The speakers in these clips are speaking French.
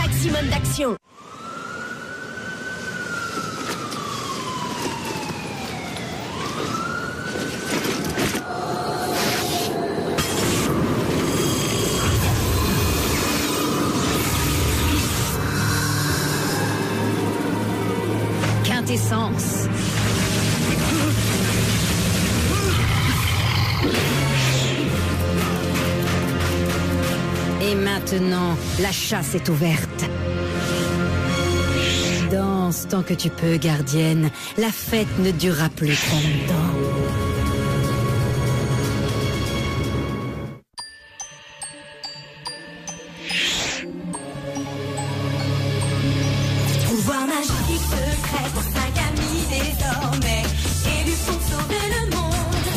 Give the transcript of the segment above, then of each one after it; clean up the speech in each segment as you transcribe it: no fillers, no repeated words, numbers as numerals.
maximum d'action. Quintessence. Et maintenant, la chasse est ouverte. Danse tant que tu peux, gardienne. La fête ne durera plus trop longtemps. Pouvoir magique secret pour 5 amis désormais. Élus pour sauver le monde.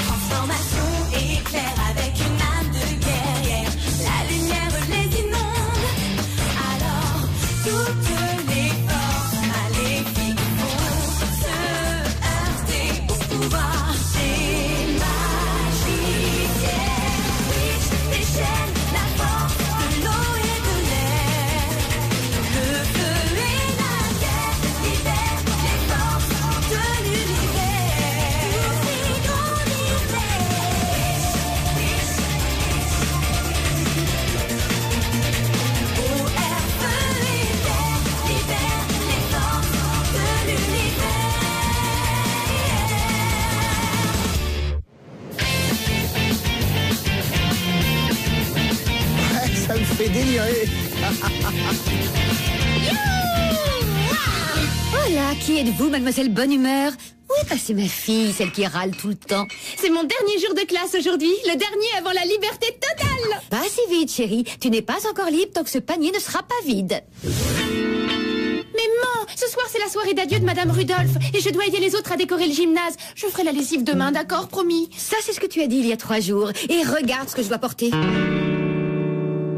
Transformation éclair avec une âme de guerrière. La lumière les inonde. Alors toutes les forces maléfiques vont se heurter au pouvoir des magiciens. Witch déchaîne la force de l'eau et de l'air. Le feu et la guerre libèrent les forces de l'univers. Tous ces grands O-R, feu et terre libèrent les forces de l'univers. Ça me fait délirer. Voilà, qui êtes-vous, mademoiselle Bonne Humeur? Oui, bah c'est ma fille, celle qui râle tout le temps. C'est mon dernier jour de classe aujourd'hui, le dernier avant la liberté totale. Pas si vite, chérie. Tu n'es pas encore libre tant que ce panier ne sera pas vide. Mais maman, ce soir c'est la soirée d'adieu de Madame Rudolph et je dois aider les autres à décorer le gymnase. Je ferai la lessive demain, d'accord, promis. Ça, c'est ce que tu as dit il y a 3 jours. Et regarde ce que je dois porter.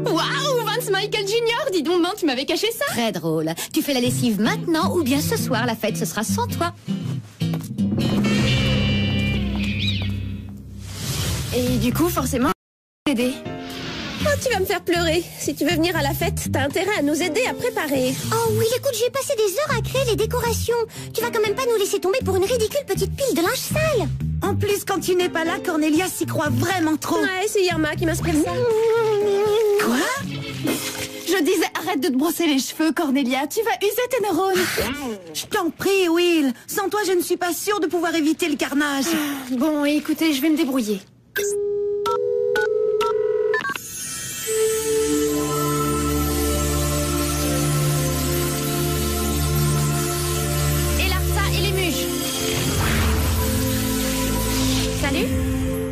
Waouh, Vince Michael Jr. Dis donc, maman, tu m'avais caché ça. Très drôle. Tu fais la lessive maintenant ou bien ce soir, la fête, ce sera sans toi. Et du coup, forcément, aider. Oh, tu vas me faire pleurer. Si tu veux venir à la fête, t'as intérêt à nous aider à préparer. Oh oui, écoute, j'ai passé des heures à créer les décorations. Tu vas quand même pas nous laisser tomber pour une ridicule petite pile de linge sale. En plus, quand tu n'es pas là, Cornelia s'y croit vraiment trop. Ouais, c'est Irma qui m'inspire ça. Quoi? Je disais, arrête de te brosser les cheveux, Cornelia. Tu vas user tes neurones. Je t'en prie, Will. Sans toi, je ne suis pas sûre de pouvoir éviter le carnage. Bon, écoutez, je vais me débrouiller. Et Larsa et les muges. Salut.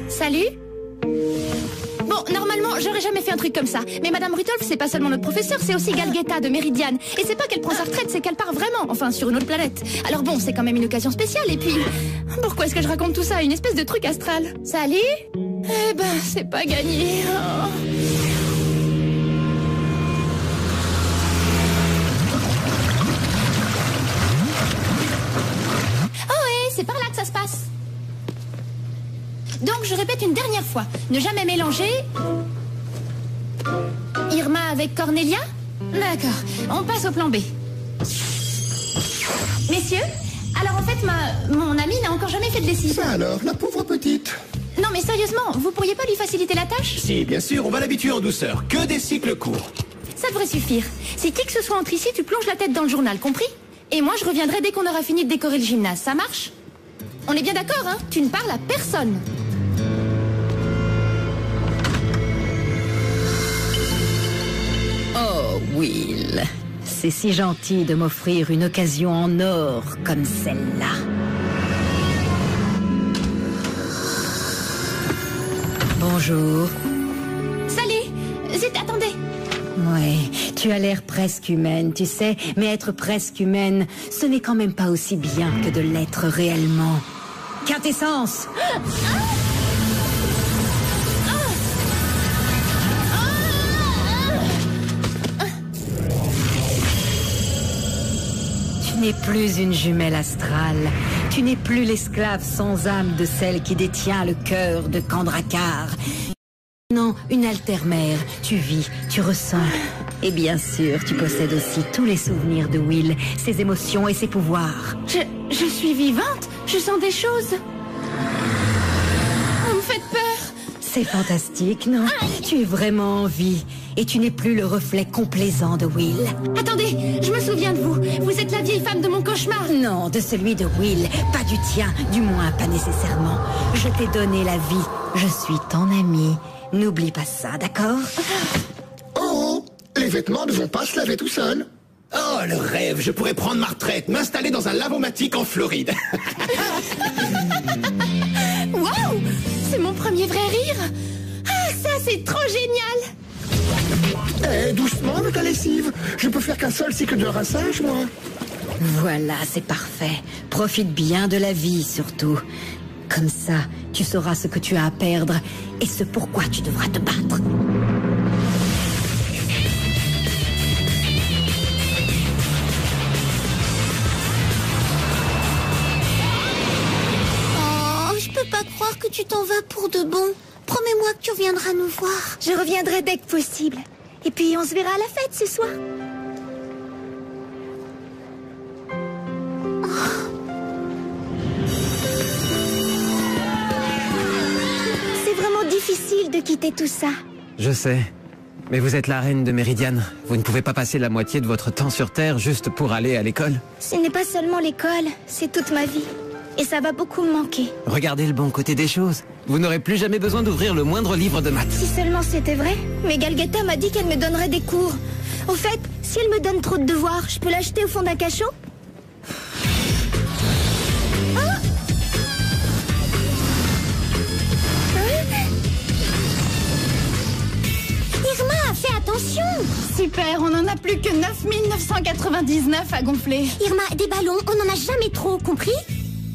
Salut. Bon, normalement, j'aurais jamais fait un truc comme ça. Mais Madame Rudolph, c'est pas seulement notre professeur, c'est aussi Galguetta de Méridiane. Et c'est pas qu'elle prend sa retraite, c'est qu'elle part vraiment, enfin, sur une autre planète. Alors bon, c'est quand même une occasion spéciale. Et puis, pourquoi est-ce que je raconte tout ça? Une espèce de truc astral. Salut. Eh ben, c'est pas gagné. Oh. Oh, et c'est par là que ça se passe. Donc, je répète une dernière fois. Ne jamais mélanger Irma avec Cornelia. D'accord. On passe au plan B. Messieurs, alors en fait, mon amie n'a encore jamais fait de lessive. Ça alors, la pauvre petite. Non, mais sérieusement, vous pourriez pas lui faciliter la tâche? Si, bien sûr, on va l'habituer en douceur. Que des cycles courts. Ça devrait suffire. Si qui que ce soit entre ici, tu plonges la tête dans le journal, compris? Et moi, je reviendrai dès qu'on aura fini de décorer le gymnase. Ça marche? On est bien d'accord, hein? Tu ne parles à personne. Oh, Will. C'est si gentil de m'offrir une occasion en or comme celle-là. Bonjour. Salut. Zut, attendez. Ouais, tu as l'air presque humaine, tu sais, mais être presque humaine, ce n'est quand même pas aussi bien que de l'être réellement. Quintessence. Tu n'es plus une jumelle astrale. Tu n'es plus l'esclave sans âme de celle qui détient le cœur de Kandrakar. Non, une altermère. Tu vis, tu ressens. Et bien sûr, tu possèdes aussi tous les souvenirs de Will, ses émotions et ses pouvoirs. Je suis vivante. Je sens des choses. Vous me faites peur. C'est fantastique, non? Tu es vraiment en vie. Et tu n'es plus le reflet complaisant de Will. Attendez, je me souviens de vous. Vous êtes la vieille femme de mon cauchemar. Non, de celui de Will, pas du tien, du moins pas nécessairement. Je t'ai donné la vie, je suis ton ami. N'oublie pas ça, d'accord? Oh, les vêtements ne vont pas se laver tout seuls. Oh, le rêve, je pourrais prendre ma retraite, m'installer dans un lavomatique en Floride. Waouh! C'est mon premier vrai rire. Ah, ça, c'est trop génial. Eh, doucement avec la lessive. Je peux faire qu'un seul cycle de rinçage, moi. Voilà, c'est parfait. Profite bien de la vie, surtout. Comme ça, tu sauras ce que tu as à perdre et ce pourquoi tu devras te battre. Oh, je peux pas croire que tu t'en vas pour de bon. Promets-moi que tu reviendras nous voir. Je reviendrai dès que possible. Et puis, on se verra à la fête ce soir. C'est vraiment difficile de quitter tout ça. Je sais. Mais vous êtes la reine de Meridian. Vous ne pouvez pas passer la moitié de votre temps sur Terre juste pour aller à l'école. Ce n'est pas seulement l'école, c'est toute ma vie. Et ça va beaucoup me manquer. Regardez le bon côté des choses. Vous n'aurez plus jamais besoin d'ouvrir le moindre livre de maths. Si seulement c'était vrai. Mais Galguetta m'a dit qu'elle me donnerait des cours. Au fait, si elle me donne trop de devoirs, je peux l'acheter au fond d'un cachot? Irma, fais attention! Super, on en a plus que 9999 à gonfler. Irma, des ballons, on n'en a jamais trop, compris?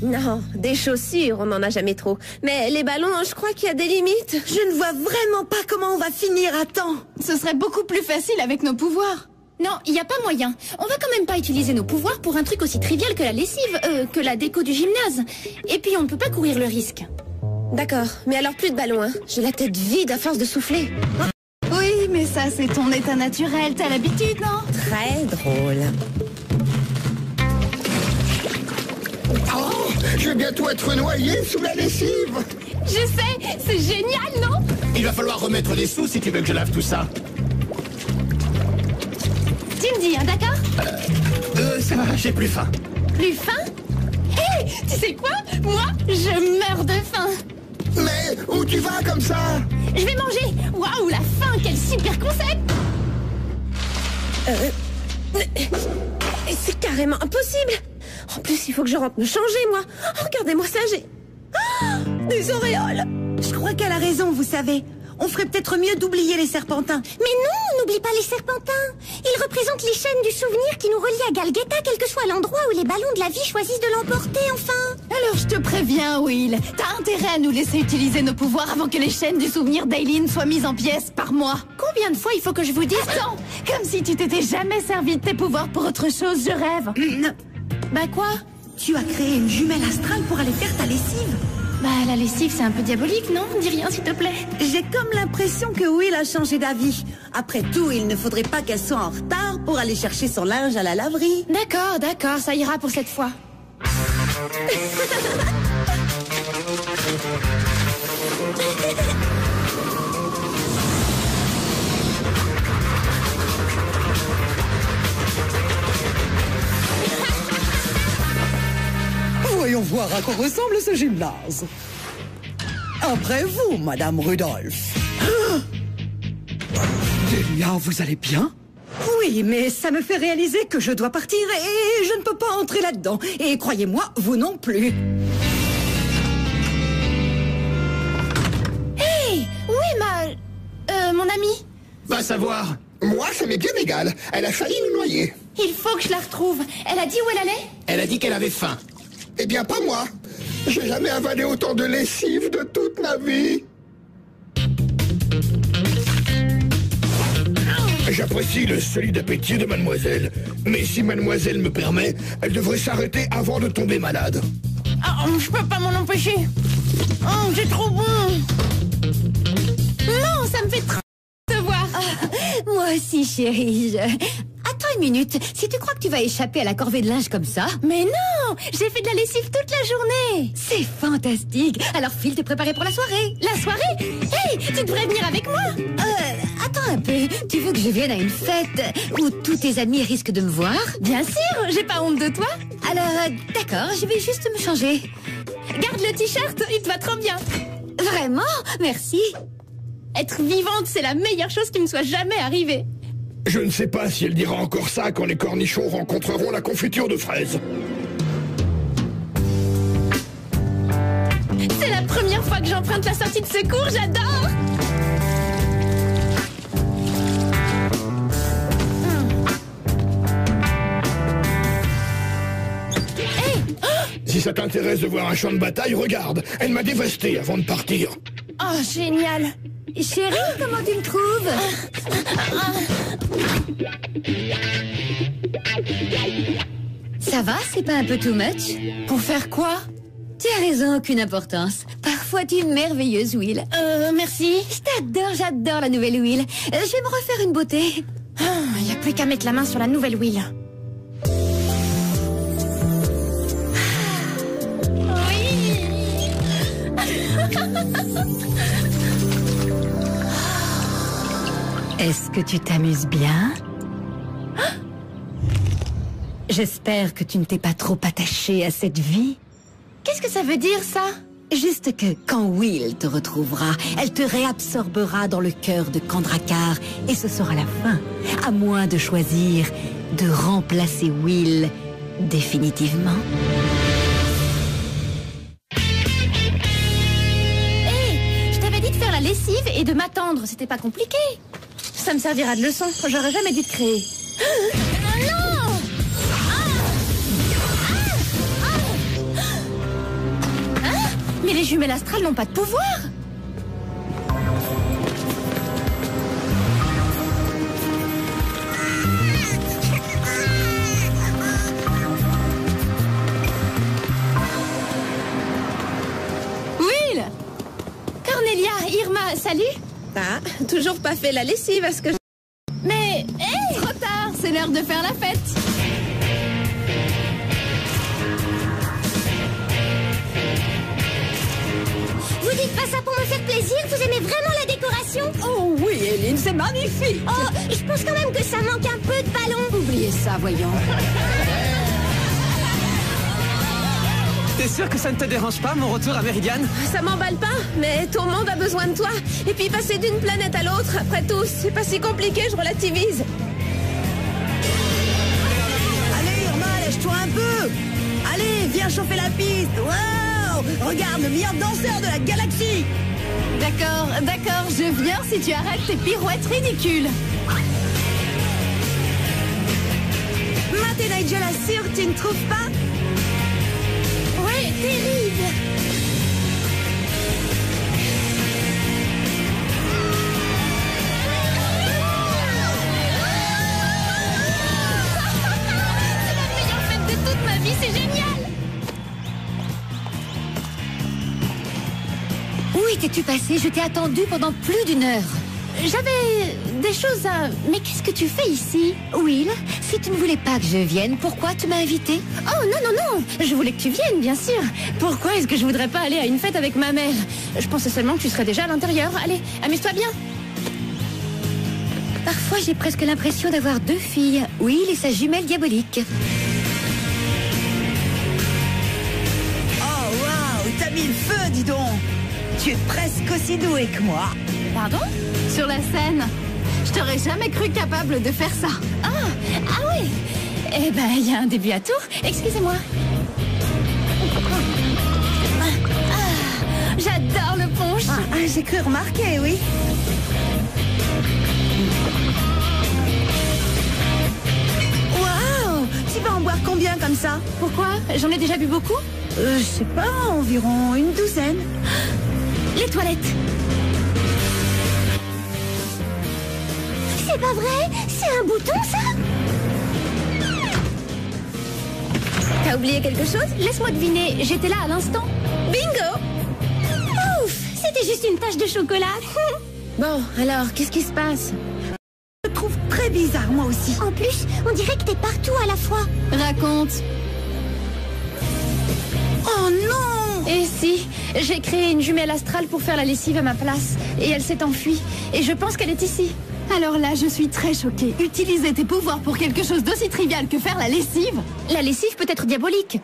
Non, des chaussures, on n'en a jamais trop. Mais les ballons, je crois qu'il y a des limites. Je ne vois vraiment pas comment on va finir à temps. Ce serait beaucoup plus facile avec nos pouvoirs. Non, il n'y a pas moyen. On va quand même pas utiliser nos pouvoirs pour un truc aussi trivial que la lessive, que la déco du gymnase. Et puis on ne peut pas courir le risque. D'accord, mais alors plus de ballons, hein. J'ai la tête vide à force de souffler. Oui, mais ça c'est ton état naturel, t'as l'habitude, non? Très drôle. Oh, je vais bientôt être noyé sous la lessive. Je sais, c'est génial, non? Il va falloir remettre des sous si tu veux que je lave tout ça. Tu me dis, hein, d'accord? Ça va, j'ai plus faim. Plus faim? Hé, tu sais quoi? Moi, je meurs de faim. Mais où tu vas comme ça? Je vais manger. Waouh, la faim, quel super concept! C'est carrément impossible. En plus, il faut que je rentre me changer, moi. Oh, regardez-moi ça, j'ai... Oh, des auréoles. Je crois qu'elle a raison, vous savez. On ferait peut-être mieux d'oublier les serpentins. Mais non, n'oublie pas les serpentins. Ils représentent les chaînes du souvenir qui nous relient à Galguetta, quel que soit l'endroit où les ballons de la vie choisissent de l'emporter, enfin. Alors je te préviens, Will. T'as intérêt à nous laisser utiliser nos pouvoirs avant que les chaînes du souvenir d'Aileen soient mises en pièces par moi. Combien de fois il faut que je vous dise tant? Comme si tu t'étais jamais servi de tes pouvoirs pour autre chose, je rêve. Bah quoi? Tu as créé une jumelle astrale pour aller faire ta lessive. Bah la lessive c'est un peu diabolique, non? Dis rien s'il te plaît. J'ai comme l'impression que Will a changé d'avis. Après tout, il ne faudrait pas qu'elle soit en retard pour aller chercher son linge à la laverie. D'accord, d'accord, ça ira pour cette fois. Voyons voir à quoi ressemble ce gymnase. Après vous, Madame Rudolph. Delia, vous allez bien? Oui, mais ça me fait réaliser que je dois partir et je ne peux pas entrer là-dedans. Et croyez-moi, vous non plus. Hey, oui, mon amie. Va savoir. Moi, ça m'est bien égal. Elle a failli nous noyer. Il faut que je la retrouve. Elle a dit où elle allait? Elle a dit qu'elle avait faim. Eh bien, pas moi. J'ai jamais avalé autant de lessive de toute ma vie. J'apprécie le solide appétit de mademoiselle. Mais si mademoiselle me permet, elle devrait s'arrêter avant de tomber malade. Oh, je peux pas m'en empêcher. Oh, c'est trop bon. Non, ça me fait trop de voir. Moi Moi aussi, chérie. Attends une minute. Si tu crois que tu vas échapper à la corvée de linge comme ça... Mais non, j'ai fait de la lessive toute la journée. C'est fantastique. Alors file te préparer pour la soirée. La soirée? Hey, tu devrais venir avec moi. Attends un peu. Tu veux que je vienne à une fête où tous tes amis risquent de me voir? Bien sûr, j'ai pas honte de toi. Alors, d'accord, je vais juste me changer. Garde le t-shirt, il te va trop bien. Vraiment? Merci. Être vivante, c'est la meilleure chose qui me soit jamais arrivée. Je ne sais pas si elle dira encore ça quand les cornichons rencontreront la confiture de fraises. C'est la première fois que j'emprunte la sortie de secours, j'adore. Si ça t'intéresse de voir un champ de bataille, regarde. Elle m'a dévasté avant de partir. Oh, génial. Chérie, comment tu me trouves? Ça va, c'est pas un peu too much? Pour faire quoi? Tu as raison, aucune importance. Parfois, tu es une merveilleuse, Will. Merci. J'adore la nouvelle Will. Je vais me refaire une beauté. Il n'y a plus qu'à mettre la main sur la nouvelle Will. Est-ce que tu t'amuses bien? J'espère que tu ne t'es pas trop attachée à cette vie. Qu'est-ce que ça veut dire, ça? Juste que quand Will te retrouvera, elle te réabsorbera dans le cœur de Kandrakar et ce sera la fin, à moins de choisir de remplacer Will définitivement. Hey, je t'avais dit de faire la lessive et de m'attendre, c'était pas compliqué. Ça me servira de leçon, j'aurais jamais dû te créer. Non! Mais les jumelles astrales n'ont pas de pouvoir. Will! Cornelia, Irma, salut. Ah, toujours pas fait la lessive à ce que je... Mais, hey, trop tard, c'est l'heure de faire la fête. Vous dites pas ça pour me faire plaisir? Vous aimez vraiment la décoration? Oh oui, Eileen, c'est magnifique. Oh, je pense quand même que ça manque un peu de ballon. Oubliez ça, voyons. T'es sûr que ça ne te dérange pas, mon retour à Meridian? Ça m'emballe pas, mais ton monde a besoin de toi. Et puis passer d'une planète à l'autre, après tout, c'est pas si compliqué, je relativise. Allez, Irma, lèche-toi un peu. Allez, viens chauffer la piste. Wow! Regarde, le meilleur danseur de la galaxie. D'accord, je viens si tu arrêtes tes pirouettes ridicules. Matt et Nigel assure, tu ne trouves pas? Ouais, terrible. C'est la meilleure fête de toute ma vie, c'est génial. Où étais-tu passé? Je t'ai attendu pendant plus d'1 heure. J'avais des choses à... Mais qu'est-ce que tu fais ici? Will, si tu ne voulais pas que je vienne, pourquoi tu m'as invité? Oh non, je voulais que tu viennes, bien sûr. Pourquoi est-ce que je voudrais pas aller à une fête avec ma mère? Je pensais seulement que tu serais déjà à l'intérieur. Allez, amuse-toi bien. Parfois, j'ai presque l'impression d'avoir 2 filles, Will et sa jumelle diabolique. Oh, waouh, t'as mis le feu, dis donc. Tu es presque aussi doué que moi. Pardon? Sur la scène? Je t'aurais jamais cru capable de faire ça. Ah oui. Eh ben, il y a un début à tout. Excusez-moi. J'adore le punch. J'ai cru remarquer, oui. Waouh! Tu vas en boire combien comme ça? Pourquoi? J'en ai déjà bu beaucoup? Je sais pas, environ une douzaine. Les toilettes. C'est pas vrai? C'est un bouton, ça? T'as oublié quelque chose? Laisse-moi deviner, j'étais là à l'instant. Bingo! Ouf! C'était juste une tache de chocolat. Bon, alors, qu'est-ce qui se passe? Je trouve très bizarre, moi aussi. En plus, on dirait que t'es partout à la fois. Raconte. Oh non! Et si, j'ai créé une jumelle astrale pour faire la lessive à ma place. Et elle s'est enfuie. Et je pense qu'elle est ici. Alors là, je suis très choquée. Utiliser tes pouvoirs pour quelque chose d'aussi trivial que faire la lessive? La lessive peut être diabolique.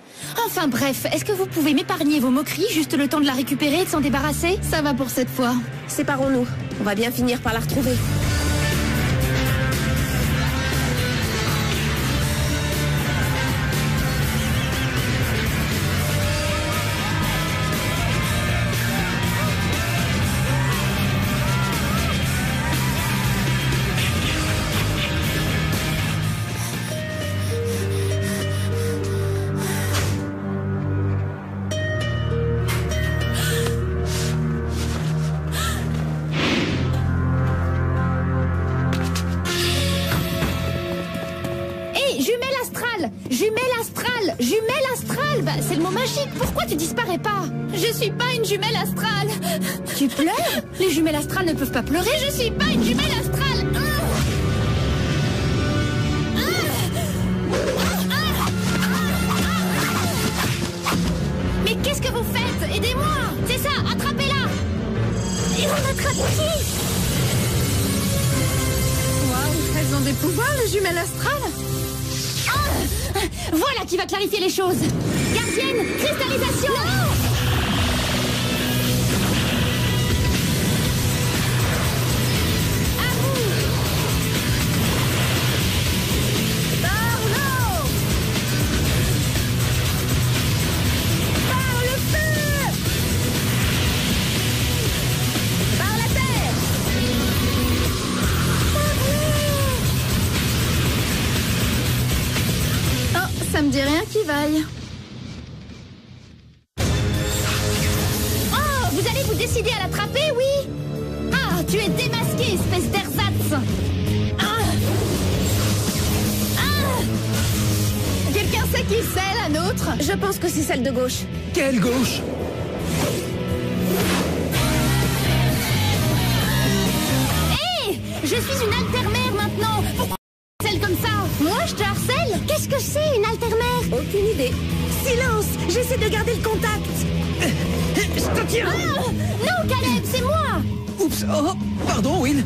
Enfin bref, est-ce que vous pouvez m'épargner vos moqueries, juste le temps de la récupérer et de s'en débarrasser? Ça va pour cette fois. Séparons-nous. On va bien finir par la retrouver. Jumelle astrale, bah, c'est le mot magique. Pourquoi tu disparais pas? Je suis pas une jumelle astrale. Tu pleures? Les jumelles astrales ne peuvent pas pleurer. Je suis pas une jumelle astrale. Mais qu'est-ce que vous faites? Aidez-moi. C'est ça, attrapez-la. Et on attrape qui? Waouh, elles ont des pouvoirs, les jumelles astrales? Voilà qui va clarifier les choses. Gardienne, cristallisation. Non! À vous. Par l'eau. Par le feu. Par la terre. Par l'eau. Ça me dit rien qui vaille. Oh, vous allez vous décider à l'attraper, oui? Ah, tu es démasqué, espèce d'ersatz. Quelqu'un sait qui c'est, la nôtre? Je pense que c'est celle de gauche. Quelle gauche? Hé, je suis une altermère maintenant. Pourquoi celle comme ça? Moi, je te harcèle? Qu'est-ce que c'est, une altermère? Aucune idée. Silence! J'essaie de garder le contact. Je te tiens! Non, Caleb, c'est moi. Oups, oh, pardon, Will.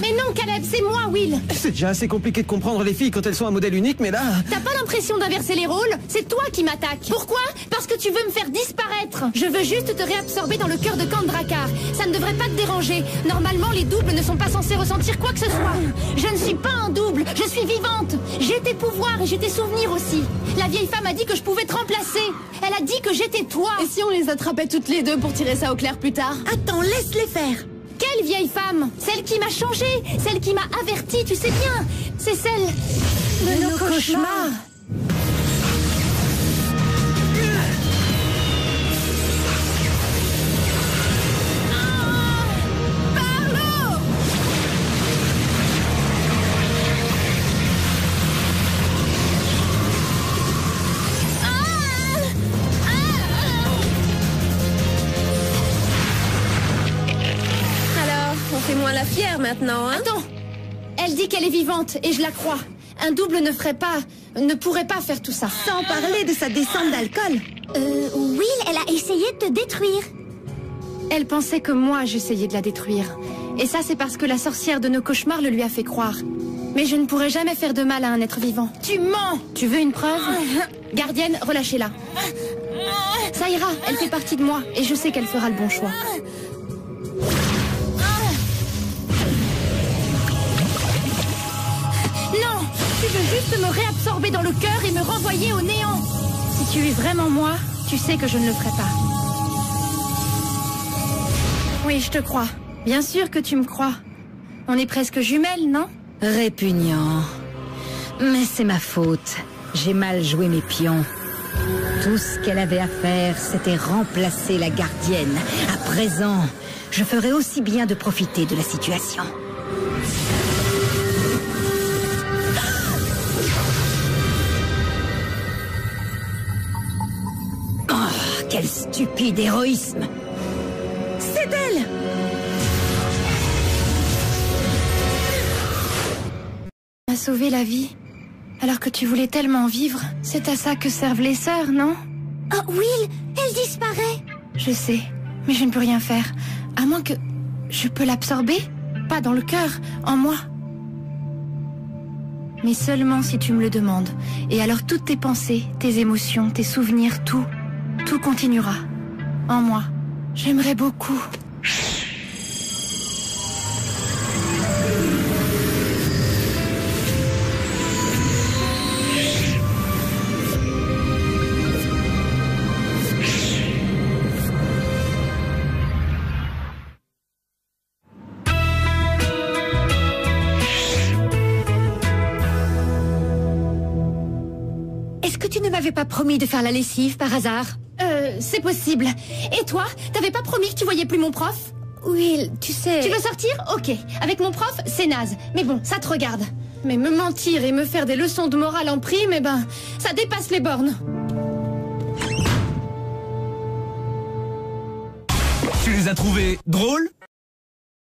Mais non, Caleb, c'est moi, Will. C'est déjà assez compliqué de comprendre les filles quand elles sont un modèle unique, mais là... T'as pas l'impression d'inverser les rôles? C'est toi qui m'attaques. Pourquoi? Parce que tu veux me faire disparaître. Je veux juste te réabsorber dans le cœur de Kandrakar. Ça ne devrait pas te déranger. Normalement, les doubles ne sont pas censés ressentir quoi que ce soit. Je ne suis pas un double, je suis vivante. J'ai tes pouvoirs et j'ai tes souvenirs aussi. La vieille femme a dit que je pouvais te remplacer. Elle a dit que j'étais toi. Et si on les attrapait toutes les deux pour tirer ça au clair plus tard? Attends, laisse-les faire. Quelle vieille femme? Celle qui m'a changé, celle qui m'a avertie, tu sais bien. C'est celle de nos cauchemars. Fais-moi la fière maintenant, hein? Attends! Elle dit qu'elle est vivante et je la crois. Un double ne pourrait pas faire tout ça. Sans parler de sa descente d'alcool. Will, elle a essayé de te détruire. Elle pensait que moi j'essayais de la détruire. Et ça c'est parce que la sorcière de nos cauchemars le lui a fait croire. Mais je ne pourrais jamais faire de mal à un être vivant. Tu mens! Tu veux une preuve? Gardienne, relâchez-la. Ça ira, elle fait partie de moi et je sais qu'elle fera le bon choix. Non! Tu veux juste me réabsorber dans le cœur et me renvoyer au néant! Si tu es vraiment moi, tu sais que je ne le ferai pas. Oui, je te crois. Bien sûr que tu me crois. On est presque jumelles, non? Répugnant. Mais c'est ma faute. J'ai mal joué mes pions. Tout ce qu'elle avait à faire, c'était remplacer la gardienne. À présent, je ferai aussi bien de profiter de la situation. Oh, quel stupide héroïsme! C'est elle! m'a sauvé la vie. Alors que tu voulais tellement vivre. C'est à ça que servent les sœurs, non? Oh, Will, elle disparaît. Je sais, mais je ne peux rien faire. À moins que... Je peux l'absorber? Pas dans le cœur, en moi. Mais seulement si tu me le demandes. Et alors toutes tes pensées, tes émotions, tes souvenirs, tout continuera. En moi. J'aimerais beaucoup. Est-ce que tu ne m'avais pas promis de faire la lessive par hasard? C'est possible. Et toi, t'avais pas promis que tu voyais plus mon prof? Will, tu sais... Tu veux sortir? Ok. Avec mon prof, c'est naze. Mais bon, ça te regarde. Mais me mentir et me faire des leçons de morale en prime, eh ben, ça dépasse les bornes. Tu les as trouvés drôles,